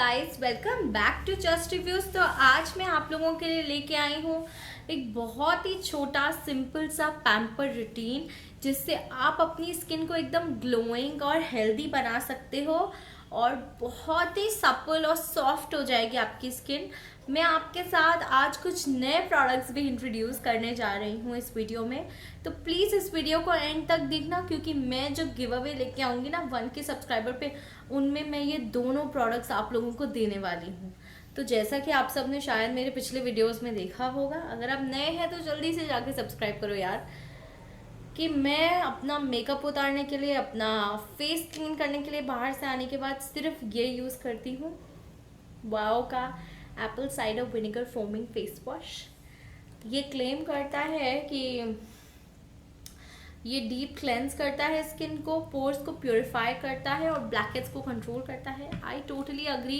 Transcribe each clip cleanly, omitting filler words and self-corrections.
Guys, welcome back to just reviews. तो आज मैं आप लोगों के लिए लेके आई हूँ एक बहुत ही छोटा सिंपल सा पैम्पर रूटीन जिससे आप अपनी स्किन को एकदम ग्लोइंग और हेल्दी बना सकते हो और बहुत ही सपल और सॉफ्ट हो जाएगी आपकी स्किन। मैं आपके साथ आज कुछ नए प्रोडक्ट्स भी इंट्रोड्यूस करने जा रही हूँ इस वीडियो में। तो प्लीज़ इस वीडियो को एंड तक देखना, क्योंकि मैं जो गिव अवे लेके आऊँगी ना 1K सब्सक्राइबर पे, उनमें मैं ये दोनों प्रोडक्ट्स आप लोगों को देने वाली हूँ। तो जैसा कि आप सब ने शायद मेरे पिछले वीडियोस में देखा होगा, अगर आप नए हैं तो जल्दी से जाके सब्सक्राइब करो यार, कि मैं अपना मेकअप उतारने के लिए, अपना फेस क्लीन करने के लिए बाहर से आने के बाद सिर्फ ये यूज़ करती हूँ, वाओ का Apple cider vinegar foaming face wash. ये क्लेम करता है कि ये डीप क्लेंस करता है स्किन को, पोर्स को प्योरीफाई करता है और ब्लैकहेड्स को कंट्रोल करता है। आई टोटली अग्री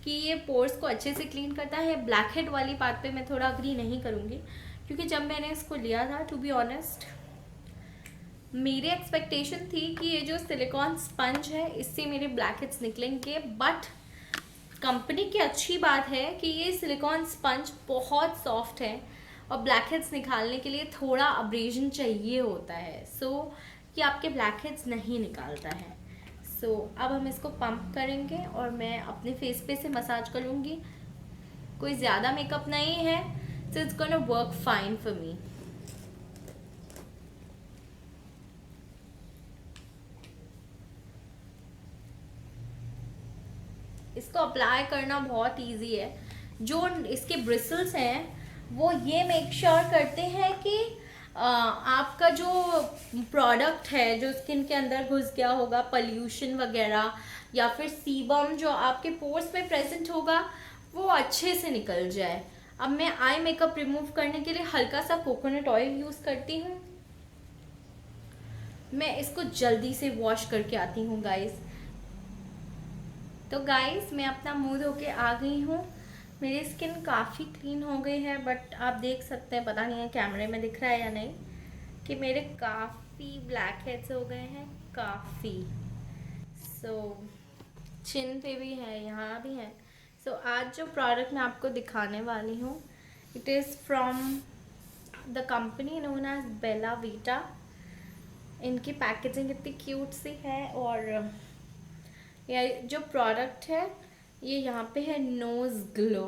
कि ये पोर्स को अच्छे से क्लीन करता है। ब्लैकहेड वाली बात पे मैं थोड़ा अग्री नहीं करूँगी, क्योंकि जब मैंने इसको लिया था, टू बी ऑनेस्ट, मेरी एक्सपेक्टेशन थी कि ये जो सिलिकॉन स्पंज है इससे मेरे ब्लैकहेड्स निकलेंगे, बट कंपनी की अच्छी बात है कि ये सिलिकॉन स्पंज बहुत सॉफ्ट है और ब्लैकहेड्स निकालने के लिए थोड़ा अब्रेजन चाहिए होता है। ये आपके ब्लैकहेड्स नहीं निकालता है। अब हम इसको पंप करेंगे और मैं अपने फेस पे से मसाज करूँगी। कोई ज़्यादा मेकअप नहीं है, so it's gonna work fine for me. इसको अप्लाई करना बहुत इजी है। जो इसके ब्रिसल्स हैं वो ये मेक श्योर करते हैं कि आपका जो प्रोडक्ट है जो स्किन के अंदर घुस गया होगा, पोल्यूशन वगैरह या फिर सीबम जो आपके पोर्स में प्रेजेंट होगा, वो अच्छे से निकल जाए। अब मैं आई मेकअप रिमूव करने के लिए हल्का सा कोकोनट ऑयल यूज़ करती हूँ। मैं इसको जल्दी से वॉश करके आती हूँ गाइस। तो गाइस, मैं अपना मुंह धो के आ गई हूँ। मेरी स्किन काफ़ी क्लीन हो गई है, बट आप देख सकते हैं, पता नहीं है कैमरे में दिख रहा है या नहीं, कि मेरे काफ़ी ब्लैक हेड्स हो गए हैं, काफ़ी। चिन पे भी है, यहाँ भी है। आज जो प्रोडक्ट मैं आपको दिखाने वाली हूँ, it is from the company known as Bella Vita. इनकी पैकेजिंग इतनी क्यूट सी है, और ये जो प्रोडक्ट है ये यहाँ पे है नोज ग्लो।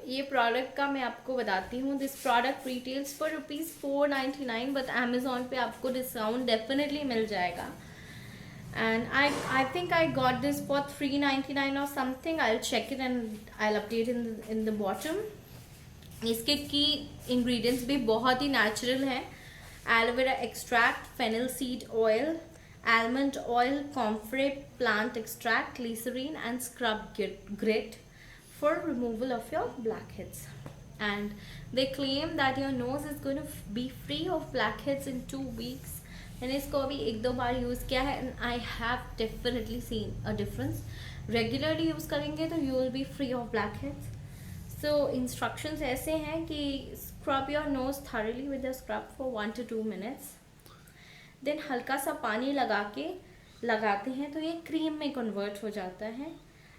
ये प्रोडक्ट का मैं आपको बताती हूँ। This product retails for ₹499, but Amazon पे आपको डिस्काउंट डेफिनेटली मिल जाएगा। And I think I got this for $399 और something. I will check it and I will update in the bottom. इसके की इंग्रेडिएंट्स भी बहुत ही नेचुरल हैं। Aloe vera extract, fennel seed oil, almond oil, comfrey plant extract, glycerine and scrub grit for removal of your blackheads. And they claim that your nose is going to be free of blackheads in 2 weeks. मैंने इसको अभी 1-2 बार use किया है and I have definitely seen a difference. Regularly use करेंगे तो you will be free of blackheads. Instructions ऐसे हैं कि scrub your nose thoroughly with a scrub for 1 to 2 minutes. Then हल्का सा पानी लगाते हैं तो ये क्रीम में कन्वर्ट हो जाता है,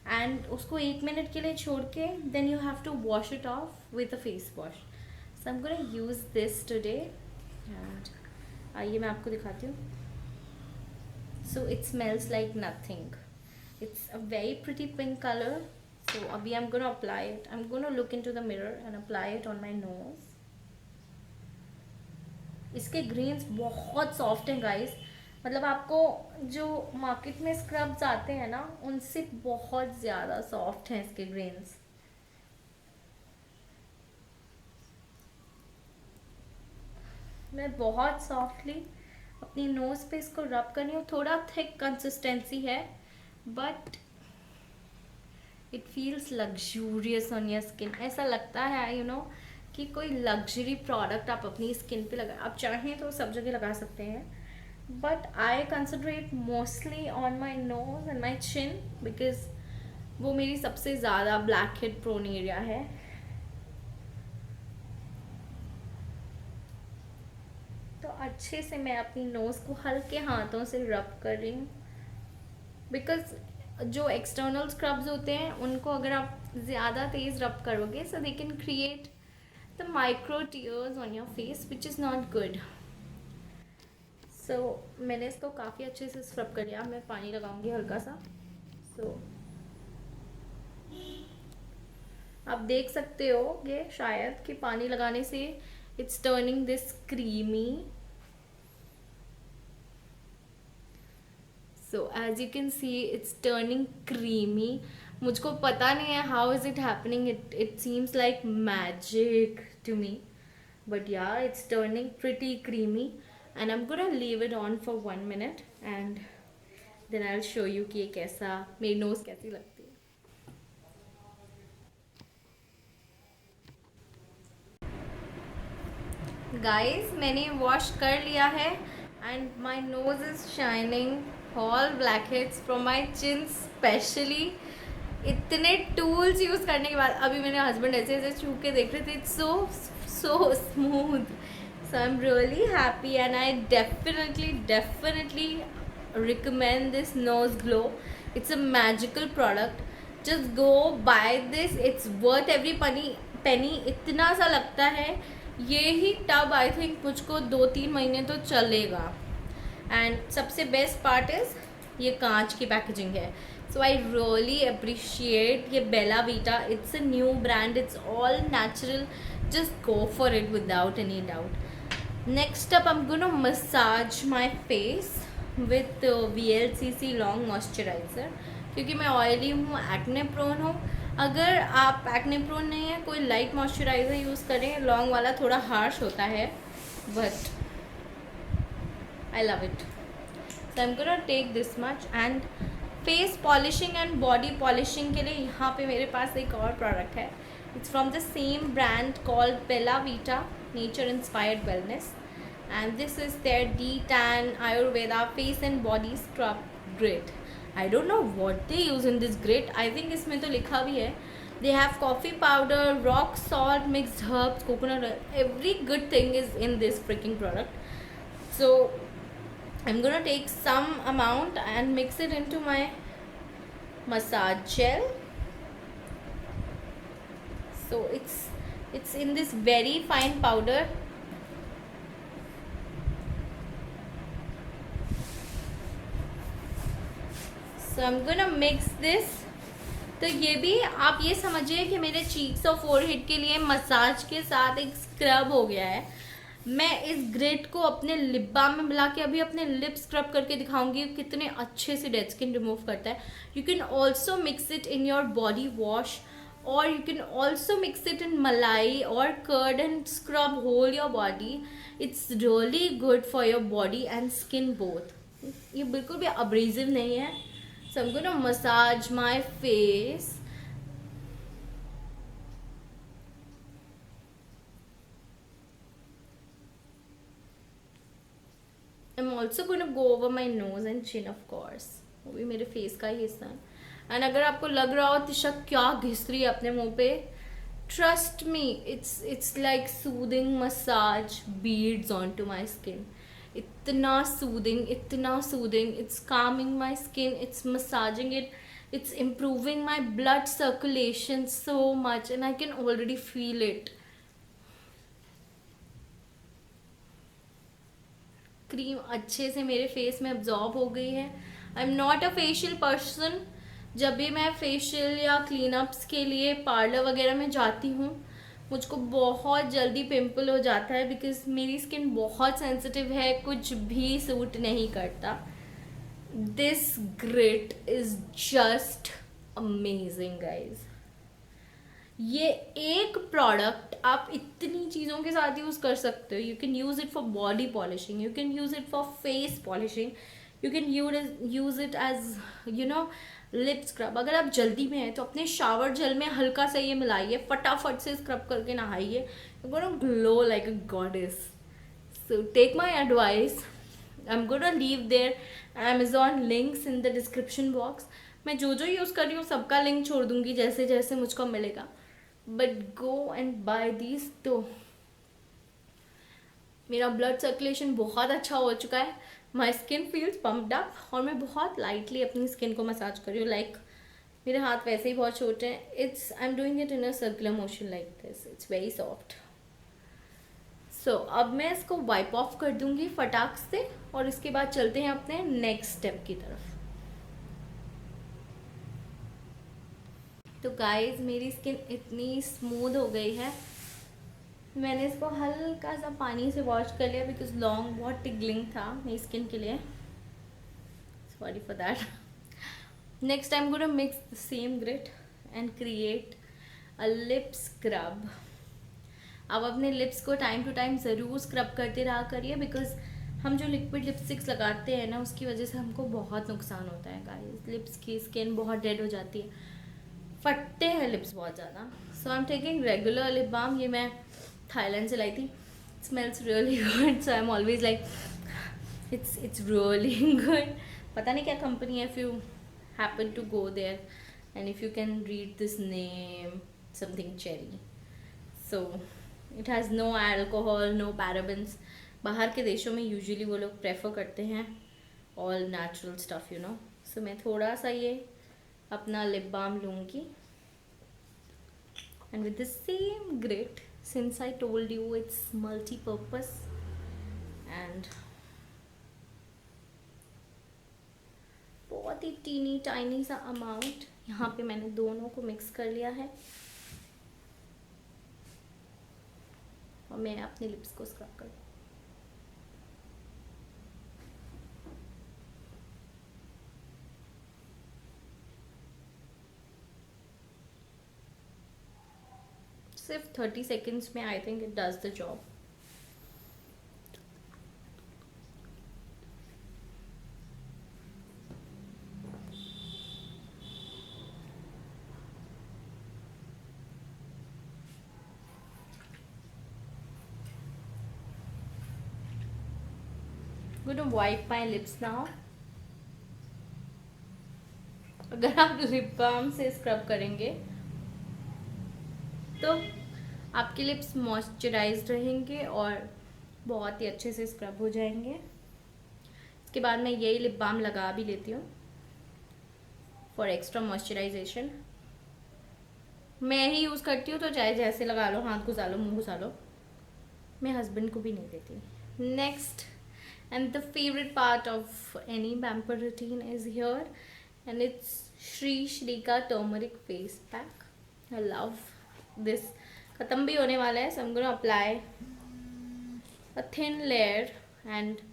एंड उसको 1 मिनट के लिए छोड़ के then you have to wash it off with a face wash. So I am gonna use this today, and आइए मैं आपको दिखाती हूँ। So it smells like nothing, it's a very pretty pink colour. So अभी I am gonna apply it, I am gonna look in to the mirror and apply it on my nose. इसके grains बहुत soft हैं guys, मतलब आपको जो market में scrubs आते हैं ना उनसे बहुत ज़्यादा सॉफ्ट हैं इसके ग्रेन्स। मैं बहुत सॉफ्टली अपनी नोज़ पे इसको रब कर रही हूँ। थोड़ा थिक कंसिस्टेंसी है, but it feels luxurious on your skin. ऐसा लगता है कि कोई लग्जरी प्रोडक्ट आप अपनी स्किन पे लगा, आप चाहें तो सब जगह लगा सकते हैं, but I consider it mostly on my knows and my chin, because वो मेरी सबसे ज़्यादा ब्लैक हेड प्रोन एरिया है। तो अच्छे से मैं अपनी नोज़ को हल्के हाथों से रब कर रही हूँ, बिकॉज जो एक्सटर्नल स्क्रब्स होते हैं उनको अगर आप ज़्यादा तेज़ रब करोगे, so they can create the micro tears on your face which is not good. So मैंने इसको काफ़ी अच्छे से स्क्रब कर लिया. मैं पानी लगाऊंगी हल्का सा. सो आप देख सकते हो ये शायद कि पानी लगाने से it's turning this creamy. So as you can see it's turning creamy. मुझको पता नहीं है how is it happening. It seems like magic to me, but yeah it's turning pretty creamy. And I am gonna leave it on for 1 minute and then I will show you कि ये कैसा, मेरी nose कैसी लगती है. Guys मैंने wash कर लिया है and my nose is shining all black heads from my chin specially. इतने टूल्स यूज़ करने के बाद अभी मेरे हस्बैंड ऐसे ऐसे छू के देख रहे थे. It's so smooth. So I am really happy and I definitely recommend this nose glow. It's a magical product. Just go buy this. It's worth every penny. इतना सा लगता है ये ही टब आई थिंक मुझको 2-3 महीने तो चलेगा. एंड सबसे बेस्ट पार्ट इज़ ये कांच की पैकेजिंग है. सो आई रियली अप्रिशिएट ये Bella Vita. It's a new brand. It's all natural. Just go for it without any doubt. Next up I am gonna massage my face with VLCC long moisturiser, क्योंकि मैं oily हूँ, acne prone हूँ. अगर आप acne prone नहीं है, कोई light moisturiser use करें. लॉन्ग वाला थोड़ा हार्श होता है but I love it. So I am gonna take this much. And face polishing and body polishing के लिए यहाँ पे मेरे पास एक और प्रोडक्ट है. It's from the same brand called Bella Vita nature inspired wellness. And this is their D-Tan Ayurveda face and body scrub grit. I don't know what they use in this grit. I think इसमें तो लिखा भी है. They have coffee powder, rock salt, mixed herbs, coconut oil. Every good thing is in this freaking product. So I'm gonna take some amount and mix it into my massage gel. So it's in this very fine powder. So I'm gonna mix this. तो ये भी आप ये समझिए कि मेरे cheeks और forehead के लिए मसाज के साथ एक स्क्रब हो गया है. मैं इस ग्रेट को अपने लिप बाम में मिला के अभी अपने लिप स्क्रब करके दिखाऊंगी कितने अच्छे से डेड स्किन रिमूव करता है. You can also mix it in your body wash और you can also mix it in malai और curd and scrub whole your body. It's really good for your body and skin both. ये बिल्कुल भी abrasive नहीं है. So I'm gonna massage my face. I'm also gonna go over my nose and chin of course. वो भी मेरे face का ही हिस्सा है. एंड अगर आपको लग रहा हो तिशा क्या घिस रही है अपने मुंह पे, trust me, it's like soothing massage beads onto my skin. इतना soothing. It's calming my skin, it's massaging it, it's improving my blood circulation so much and I can already feel it. Cream अच्छे से मेरे face में absorb हो गई है. I am not a facial person. जब भी मैं फेशियल या क्लीनअप्स के लिए पार्लर वगैरह में जाती हूँ मुझको बहुत जल्दी पिंपल हो जाता है बिकॉज मेरी स्किन बहुत सेंसिटिव है. कुछ भी सूट नहीं करता. This grit is just amazing guys. ये एक प्रोडक्ट आप इतनी चीज़ों के साथ यूज़ कर सकते हो. You can use it for body polishing, you can use it for face polishing, you can use it as you know lip scrub. अगर आप जल्दी में हैं तो अपने शावर जेल में हल्का सा ये मिलाइए, फटाफट से स्क्रब करके नहाइए. You gonna glow like a goddess. So take my advice. I am gonna leave there Amazon links in the description box. मैं जो जो यूज़ कर रही हूँ सबका लिंक छोड़ दूँगी जैसे जैसे मुझको मिलेगा. But go and buy these. तो मेरा ब्लड सर्कुलेशन बहुत अच्छा हो चुका है. My skin feels pumped up, और मैं बहुत लाइटली अपनी स्किन को मसाज कर रही हूँ, लाइक मेरे हाथ वैसे ही बहुत छोटे हैं. It's I am doing it in a circular motion like this. It's very soft. So अब मैं इसको वाइप ऑफ कर दूंगी फटाक से, और इसके बाद चलते हैं अपने नेक्स्ट स्टेप की तरफ. तो गाइज मेरी स्किन इतनी स्मूथ हो गई है. मैंने इसको हल्का सा पानी से वॉश कर लिया बिकॉज लॉन्ग बहुत टिगलिंग था मेरी स्किन के लिए. Sorry for that. Next I'm going to mix the same grit and create a lip scrub. अब अपने लिप्स को टाइम टू टाइम ज़रूर स्क्रब करते रहा करिए, बिकॉज हम जो लिक्विड लिपस्टिक्स लगाते हैं ना, उसकी वजह से हमको बहुत नुकसान होता है गाइस. लिप्स की स्किन बहुत डेड हो जाती है, फटते हैं लिप्स बहुत ज़्यादा. So I am taking regular lip balm. ये मैं थाईलैंड से लाई थी. Smells really good. So I am always like it's really good. पता नहीं क्या कंपनी है. If you happen to go there and if you can read this name, something cherry. So it has no alcohol, no parabens. बाहर के देशों में usually वो लोग प्रेफर करते हैं all natural stuff, you know. So मैं थोड़ा सा ये अपना लिप बाम लूँगी, and with the same grit, since I told you it's multipurpose, and बहुत ही टीनी टाइनी सा अमाउंट यहाँ पे मैंने दोनों को मिक्स कर लिया है, और मैं अपने लिप्स को स्क्रब कर. सिर्फ 30 सेकेंड्स में I think it does the job. I'm going to wipe my lips now. अगर आप लिप बाम से स्क्रब करेंगे तो आपके लिप्स मॉइस्चराइज्ड रहेंगे और बहुत ही अच्छे से स्क्रब हो जाएंगे. इसके बाद मैं यही लिप बाम लगा भी लेती हूँ फॉर एक्स्ट्रा मॉइस्चराइजेशन. मैं ही यूज़ करती हूँ, तो चाहे जैसे लगा लो, हाथ घुसा लो, मुँह घुसा लो. मैं हस्बैंड को भी नहीं देती. Next and the favorite part of any pamper routine is here, and it's Shri Shrika turmeric face pack. I love this. खत्म भी होने वाला है, so I'm gonna apply a thin layer and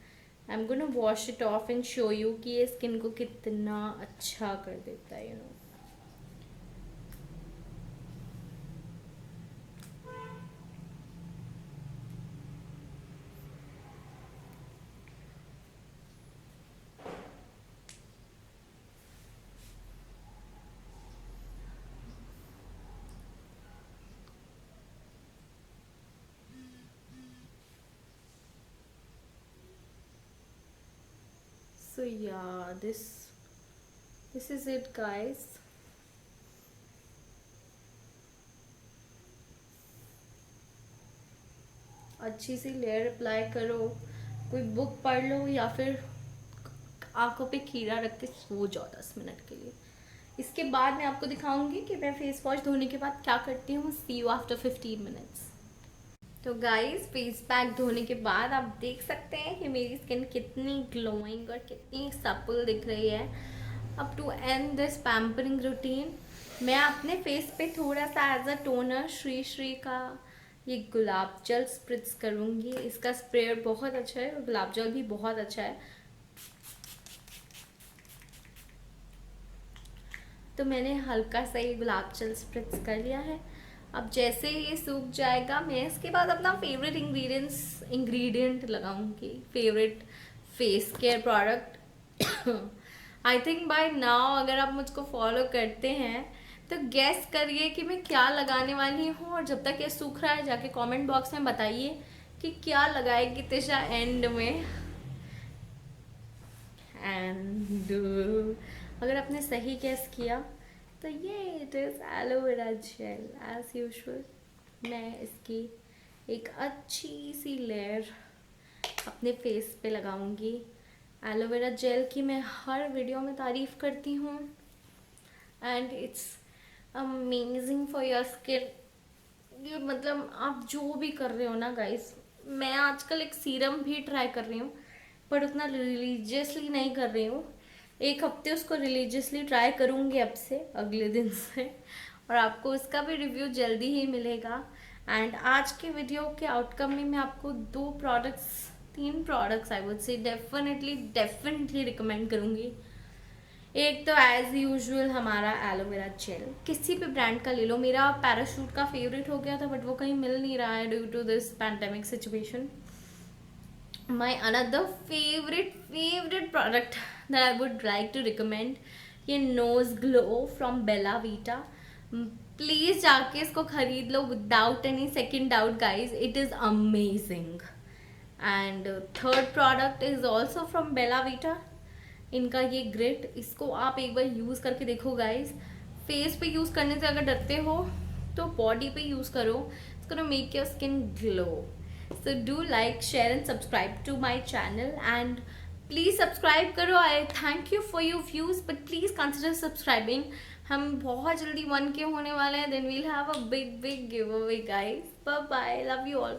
I'm gonna wash it off and show you कि ये skin को कितना अच्छा कर देता है, you know. So yeah, this is it guys. अच्छी सी लेयर अप्लाई करो, कोई बुक पढ़ लो, या फिर आंखों पे खीरा रख के सो जाओ 10 मिनट के लिए. इसके बाद मैं आपको दिखाऊंगी कि मैं फेस वॉश धोने के बाद क्या करती हूँ. सी यू आफ्टर 15 मिनट्स. तो गाइस फेस पैक धोने के बाद आप देख सकते हैं कि मेरी स्किन कितनी ग्लोइंग और कितनी सपल दिख रही है. अब to end this pampering routine, मैं अपने फेस पे थोड़ा सा as a toner Sri Sri का ये गुलाब जल स्प्रिट्स करूँगी. इसका स्प्रे बहुत अच्छा है और गुलाब जल भी बहुत अच्छा है. तो मैंने हल्का सा ये गुलाब जल स्प्रिट्स कर लिया है. अब जैसे ये सूख जाएगा, मैं इसके बाद अपना फेवरेट इंग्रेडिएंट लगाऊंगी, favourite face care product. I think by now अगर आप मुझको फॉलो करते हैं तो गेस करिए कि मैं क्या लगाने वाली हूँ. और जब तक ये सूख रहा है जाके कमेंट बॉक्स में बताइए कि क्या लगाएगी तिशा एंड में. एंड अगर आपने सही गेस किया तो ये it is aloe vera gel as usual. मैं इसकी एक अच्छी सी लेयर अपने फेस पे लगाऊंगी एलोवेरा जेल की मैं हर वीडियो में तारीफ़ करती हूँ and it's amazing for your skin. ये मतलब आप जो भी कर रहे हो ना गाइस, मैं आजकल एक सीरम भी ट्राई कर रही हूँ पर उतना रिलीजियसली नहीं कर रही हूँ। एक हफ्ते उसको रिलीजियसली ट्राई करूँगी अब से, अगले दिन से, और आपको उसका भी रिव्यू जल्दी ही मिलेगा। एंड आज के वीडियो के आउटकम में मैं आपको 3 products I would say definitely recommend करूँगी। एक तो एज यूजुअल हमारा एलोवेरा जेल, किसी भी ब्रांड का ले लो। मेरा पैराशूट का फेवरेट हो गया था बट वो कहीं मिल नहीं रहा है due to this pandemic situation. My another favourite product that I would like to recommend, ये nose glow from Bella Vita. Please जाके इसको खरीद लो without any second doubt guys, it is amazing. And third product is also from Bella Vita, इनका ये grit, इसको आप एक बार यूज़ करके देखो गाइज। फेस पे यूज़ करने से अगर डरते हो तो बॉडी पे यूज़ करो, it's gonna make your skin glow. So do like, share and subscribe to my channel and please subscribe करो। I thank you for your views but please consider subscribing. हम बहुत जल्दी 1K होने वाले हैं, then we'll have a big giveaway guys. Bye bye, love you all.